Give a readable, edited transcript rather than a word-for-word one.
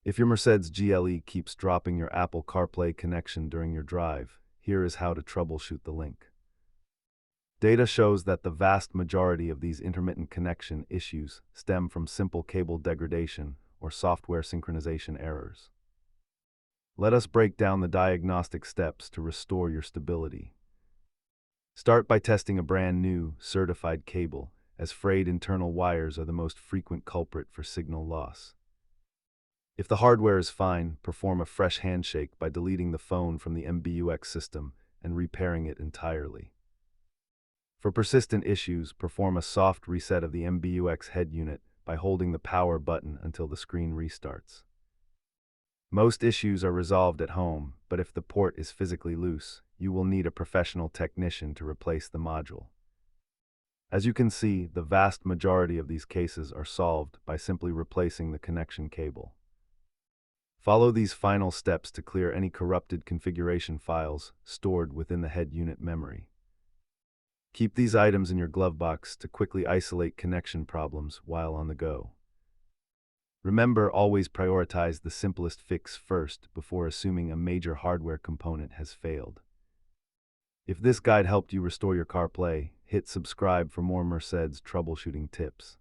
If your Mercedes GLE keeps dropping your Apple CarPlay connection during your drive, here is how to troubleshoot the link. Data shows that the vast majority of these intermittent connection issues stem from simple cable degradation or software synchronization errors. Let us break down the diagnostic steps to restore your stability. Start by testing a brand new, certified cable, as frayed internal wires are the most frequent culprit for signal loss. If the hardware is fine, perform a fresh handshake by deleting the phone from the MBUX system and repairing it entirely. For persistent issues, perform a soft reset of the MBUX head unit by holding the power button until the screen restarts. Most issues are resolved at home, but if the port is physically loose, you will need a professional technician to replace the module. As you can see, the vast majority of these cases are solved by simply replacing the connection cable. Follow these final steps to clear any corrupted configuration files stored within the head unit memory. Keep these items in your glove box to quickly isolate connection problems while on the go. Remember, always prioritize the simplest fix first before assuming a major hardware component has failed. If this guide helped you restore your CarPlay, hit subscribe for more Mercedes troubleshooting tips.